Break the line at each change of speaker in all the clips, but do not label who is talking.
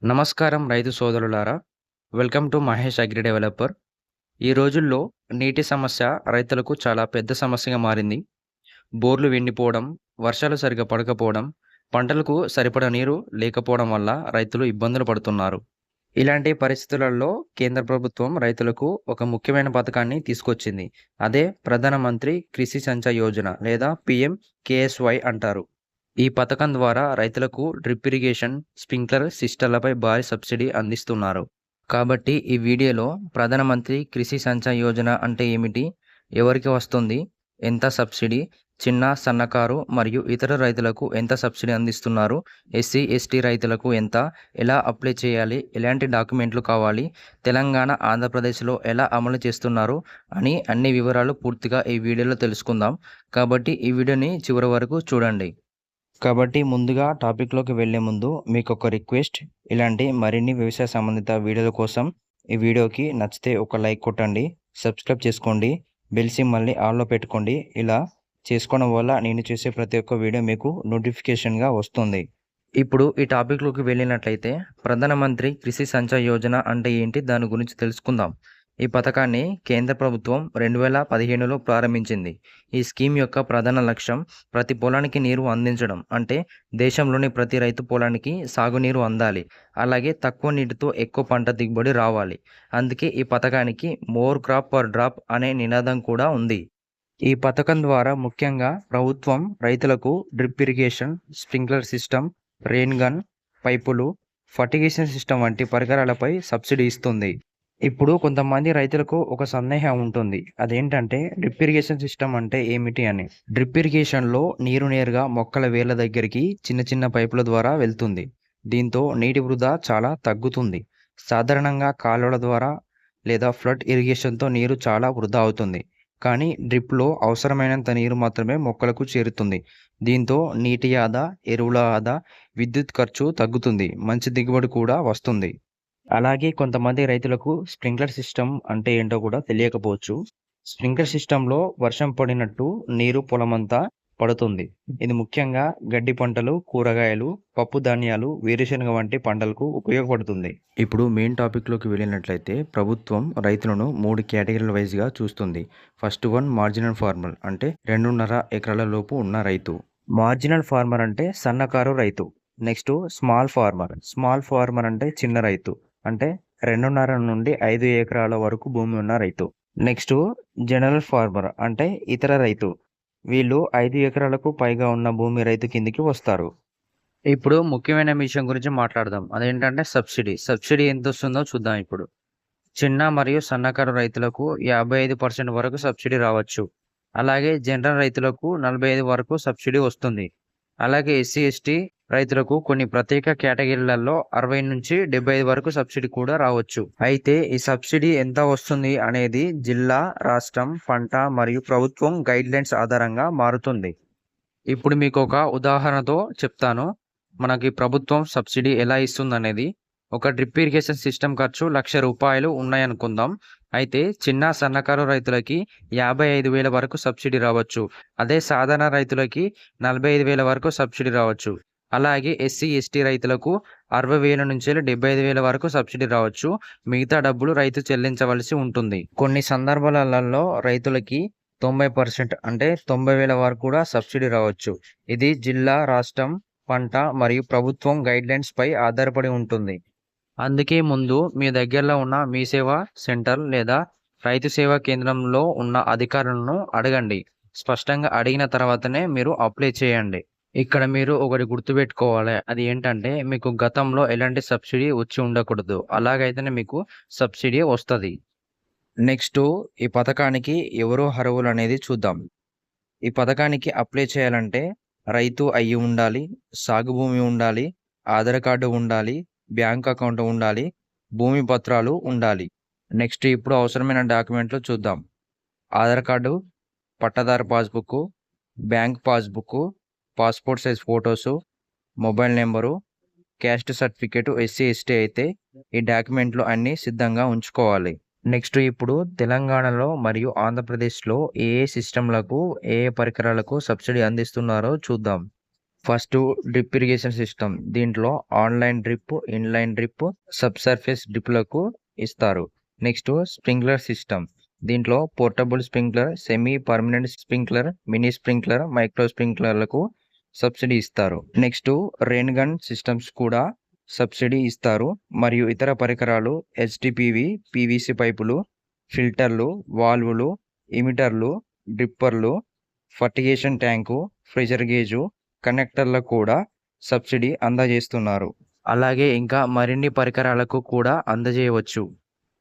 నమస్కారం రైతు సోదరులారా. Welcome to Mahesh agri developer. ఈ రోజుల్లో నీటి సమస్య రైతులకు చాలా పెద్ద సమస్యగా మారింది. బోర్లు ఎండిపోవడం, వర్షాలు సరిగ్గా పడకపోవడం, పంటలకు సరిపడా నీరు లేకపోవడం వల్ల రైతులు ఇబ్బందులు పడుతున్నారు. ఇలాంటి పరిస్థితులలో కేంద్ర ప్రభుత్వం రైతులకు ఒక ముఖ్యమైన పథకాన్ని తీసుకొచ్చింది. అదే ప్రధానమంత్రి కృషి సంచయ్ యోజన లేదా పీఎం-కేఎస్వై అంటారు. ఈ పథకం ద్వారా రైతులకు డ్రిప్ ఇరిగేషన్, స్ప్రింక్లర్ సిస్టంలపై భారీ సబ్సిడీ అందిస్తున్నారు. కాబట్టి ఈ వీడియోలో ప్రధానమంత్రి కృషి సంచయ్ యోజన అంటే ఏమిటి? ఎవరికి వస్తుంది? ఎంత సబ్సిడీ? చిన్న, సన్నకారు మరియు ఇతర రైతులకు ఎంత సబ్సిడీ అందిస్తున్నారు? ఎస్సీ, ఎస్టీ రైతులకు ఎంత? ఎలా అప్లై చేయాలి? ఎలాంటి డాక్యుమెంట్లు కావాలి? తెలంగాణ, ఆంధ్రప్రదేశ్లో ఎలా అమలు చేస్తున్నారు అని అన్ని వివరాలు పూర్తిగా ఈ వీడియోలో తెలుసుకుందాం. కాబట్టి ఈ వీడియోని చివరి వరకు చూడండి. కాబట్టి ముందుగా టాపిక్లోకి వెళ్లే ముందు మీకు ఒక రిక్వెస్ట్. ఇలాంటి మరిన్ని వ్యవసాయ సంబంధిత వీడియోల కోసం ఈ వీడియోకి నచ్చితే ఒక లైక్ కొట్టండి, సబ్స్క్రైబ్ చేసుకోండి, బెల్ సింబల్ని ఆన్లో పెట్టుకోండి. ఇలా చేసుకోవడం వల్ల నేను చేసే ప్రతి ఒక్క వీడియో మీకు నోటిఫికేషన్గా వస్తుంది. ఇప్పుడు ఈ టాపిక్లోకి వెళ్ళినట్లయితే ప్రధానమంత్రి కృషి సంచయ్ యోజన అంటే ఏంటి, దాని గురించి తెలుసుకుందాం. ఈ పథకాన్ని కేంద్ర ప్రభుత్వం 2015లో ప్రారంభించింది. ఈ స్కీమ్ యొక్క ప్రధాన లక్ష్యం ప్రతి పొలానికి నీరు అందించడం. అంటే దేశంలోని ప్రతి రైతు పొలానికి సాగునీరు అందాలి, అలాగే తక్కువ నీటితో ఎక్కువ పంట దిగుబడి రావాలి. అందుకే ఈ పథకానికి మోర్ క్రాప్ పర్ డ్రాప్ అనే నినాదం కూడా ఉంది. ఈ పథకం ద్వారా ముఖ్యంగా ప్రభుత్వం రైతులకు drip irrigation, sprinkler system, rain gun పైపులు, ఫర్టిగేషన్ సిస్టమ్ వంటి పరికరాలపై సబ్సిడీ ఇస్తుంది. ఇప్పుడు కొంతమంది రైతులకు ఒక సందేహం ఉంటుంది. అదేంటంటే డ్రిప్ ఇరిగేషన్ సిస్టమ్ అంటే ఏమిటి అని. డ్రిప్ ఇరిగేషన్లో నీరు నేరుగా మొక్కల వేర్ల దగ్గరికి చిన్న చిన్న పైపుల ద్వారా వెళ్తుంది. దీంతో నీటి వృధా చాలా తగ్గుతుంది. సాధారణంగా కాలువల ద్వారా లేదా ఫ్లడ్ ఇరిగేషన్తో నీరు చాలా వృధా అవుతుంది. కానీ డ్రిప్లో అవసరమైనంత నీరు మాత్రమే మొక్కలకు చేరుతుంది. దీంతో నీటి ఆదా, ఎరువుల ఆదా, విద్యుత్ ఖర్చు తగ్గుతుంది, మంచి దిగుబడి కూడా వస్తుంది. అలాగే కొంతమంది రైతులకు స్ప్రింక్లర్ సిస్టమ్ అంటే ఏంటో కూడా తెలియకపోవచ్చు. స్ప్రింక్లర్ సిస్టంలో వర్షం పడినట్టు నీరు పొలమంతా పడుతుంది. ఇది ముఖ్యంగా గడ్డి పంటలు, కూరగాయలు, పప్పు ధాన్యాలు, వేరుశనగ వంటి పంటలకు ఉపయోగపడుతుంది. ఇప్పుడు మెయిన్ టాపిక్లోకి వెళ్ళినట్లయితే ప్రభుత్వం రైతులను 3 కేటగిరీల వైజ్గా చూస్తుంది. ఫస్ట్ వన్ మార్జినల్ ఫార్మర్, అంటే 2.5 ఎకరాల లోపు ఉన్న రైతు. మార్జినల్ ఫార్మర్ అంటే సన్నకారు రైతు. నెక్స్ట్ స్మాల్ ఫార్మర్ అంటే చిన్న రైతు, అంటే 2.5 నుండి 5 ఎకరాల వరకు భూమి ఉన్న రైతు. నెక్స్ట్ జనరల్ ఫార్మర్ అంటే ఇతర రైతు. వీళ్ళు 5 ఎకరాలకు పైగా ఉన్న భూమి రైతు కిందికి వస్తారు. ఇప్పుడు ముఖ్యమైన విషయం గురించి మాట్లాడదాం. అదేంటంటే సబ్సిడీ ఎంత వస్తుందో చూద్దాం. ఇప్పుడు చిన్న మరియు సన్నకారు రైతులకు 55% వరకు సబ్సిడీ రావచ్చు. అలాగే జనరల్ రైతులకు 45 వరకు సబ్సిడీ వస్తుంది. అలాగే ఎస్సీ, ఎస్టీ రైతులకు కొన్ని ప్రత్యేక కేటగిరీలలో 60 నుంచి 75 వరకు సబ్సిడీ కూడా రావచ్చు. అయితే ఈ సబ్సిడీ ఎంత వస్తుంది అనేది జిల్లా, రాష్ట్రం, పంట మరియు ప్రభుత్వం గైడ్లైన్స్ ఆధారంగా మారుతుంది. ఇప్పుడు మీకు ఒక ఉదాహరణతో చెప్తాను. మనకి ప్రభుత్వం సబ్సిడీ ఎలా ఇస్తుంది అనేది. ఒక డ్రిప్ ఇరిగేషన్ సిస్టమ్ ఖర్చు ₹1,00,000 ఉన్నాయనుకుందాం. అయితే చిన్న, సన్నకారు రైతులకి 55,000 వరకు సబ్సిడీ రావచ్చు. అదే సాధారణ రైతులకి 45,000 వరకు సబ్సిడీ రావచ్చు. అలాగే ఎస్సీ, ఎస్టీ రైతులకు 60,000 నుంచి 75,000 వరకు సబ్సిడీ రావచ్చు. మిగతా డబ్బులు రైతు చెల్లించవలసి ఉంటుంది. కొన్ని సందర్భాలలో రైతులకి 90% అంటే 90,000 వరకు కూడా సబ్సిడీ రావచ్చు. ఇది జిల్లా, రాష్ట్రం, పంట మరియు ప్రభుత్వం గైడ్లైన్స్ పై ఆధారపడి ఉంటుంది. అందుకే ముందు మీ దగ్గరలో ఉన్న మీ సేవా సెంటర్ లేదా రైతు సేవా కేంద్రంలో ఉన్న అధికారులను అడగండి. స్పష్టంగా అడిగిన తర్వాతనే మీరు అప్లై చేయండి. ఇక్కడ మీరు ఒకటి గుర్తుపెట్టుకోవాలి. అది ఏంటంటే మీకు గతంలో ఎలాంటి సబ్సిడీ వచ్చి ఉండకూడదు. అలాగైతేనే మీకు సబ్సిడీ వస్తుంది. నెక్స్ట్ ఈ పథకానికి ఎవరు అర్హులు అనేది చూద్దాం. ఈ పథకానికి అప్లై చేయాలంటే రైతు అయ్యి ఉండాలి, సాగు భూమి ఉండాలి, ఆధార్ కార్డు ఉండాలి, బ్యాంక్ అకౌంట్ ఉండాలి, భూమి పత్రాలు ఉండాలి. నెక్స్ట్ ఇప్పుడు అవసరమైన డాక్యుమెంట్లు చూద్దాం. ఆధార్ కార్డు, పట్టాదారు passbook, bank passbook, passport size photos, mobile number, caste certificate SC, ST అయితే ఈ డాక్యుమెంట్లు అన్నీ సిద్ధంగా ఉంచుకోవాలి. నెక్స్ట్ ఇప్పుడు తెలంగాణలో మరియు ఆంధ్రప్రదేశ్లో ఏ సిస్టంలకు, ఏ పరికరాలకు సబ్సిడీ అందిస్తున్నారో చూద్దాం. First drip irrigation system. దీంట్లో online drip, inline drip, subsurface డ్రిప్‌లకు ఇస్తారు. Next sprinkler system. దీంట్లో portable sprinkler, semi permanent sprinkler, mini sprinkler, micro స్ప్రింక్లర్‌లకు సబ్సిడీ ఇస్తారు. నెక్స్ట్ రెయిన్ గన్ సిస్టమ్స్ కూడా సబ్సిడీ ఇస్తారు. మరియు ఇతర పరికరాలు హెచ్‌డిపివి, పీవీసీ పైపులు, ఫిల్టర్లు, వాల్వులు, ఎమిటర్లు, డ్రిప్పర్లు, ఫర్టిగేషన్ ట్యాంకు, ప్రెషర్ గేజు, కనెక్టర్లకు కూడా సబ్సిడీ అందజేస్తున్నారు. అలాగే ఇంకా మరిన్ని పరికరాలకు కూడా అందజేయవచ్చు.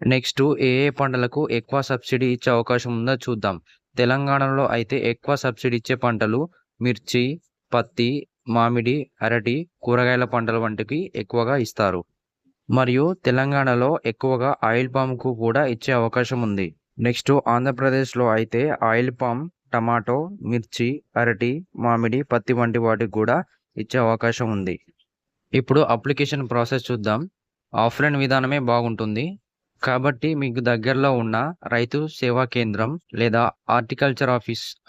నెక్స్ట్ ఏ పంటలకు ఎక్కువ సబ్సిడీ ఇచ్చే అవకాశం ఉందో చూద్దాం. తెలంగాణలో అయితే ఎక్కువ సబ్సిడీ ఇచ్చే పంటలు మిర్చి, పత్తి, మామిడి, అరటి, కూరగాయల పంటల వంటికి ఎక్కువగా ఇస్తారు. మరియు తెలంగాణలో ఎక్కువగా ఆయిల్ పామ్‌కు కూడా ఇచ్చే అవకాశం ఉంది. నెక్స్ట్ ఆంధ్రప్రదేశ్‌లో అయితే ఆయిల్ పామ్, టమాటో, మిర్చి, అరటి, మామిడి, పత్తి వంటి వాటికి కూడా ఇచ్చే అవకాశం ఉంది. ఇప్పుడు అప్లికేషన్ ప్రాసెస్ చూద్దాం. ఆఫ్‌లైన్ విధానమే బాగుంటుంది. కాబట్టి మీకు దగ్గరలో ఉన్న రైతు సేవా కేంద్రం లేదా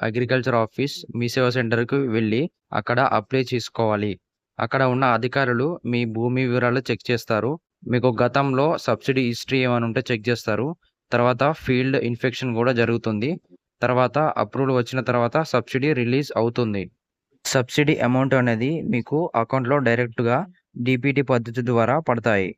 అగ్రికల్చర్ ఆఫీస్, మీ సేవా సెంటర్‌కి వెళ్లి అక్కడ అప్లై చేసుకోవాలి. అక్కడ ఉన్న అధికారులు మీ భూమి వివరాలు చెక్ చేస్తారు. మీకు గతంలో సబ్సిడీ హిస్టరీ ఏమైనా ఉంటే చెక్ చేస్తారు. తర్వాత ఫీల్డ్ ఇన్స్‌పెక్షన్ కూడా జరుగుతుంది. తర్వాత అప్రూవల్ వచ్చిన తర్వాత సబ్సిడీ రిలీజ్ అవుతుంది. సబ్సిడీ అమౌంట్ అనేది మీకు అకౌంట్‌లో డైరెక్ట్‌గా డీబీటీ పద్ధతి ద్వారా పడతాయి.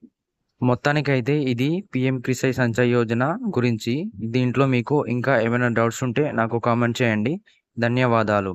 మొత్తానికైతే ఇది పీఎం కిసాన్ సంచయ్ యోజన గురించి. దీంట్లో మీకు ఇంకా ఏమైనా డౌట్స్ ఉంటే నాకు కామెంట్ చేయండి. ధన్యవాదాలు.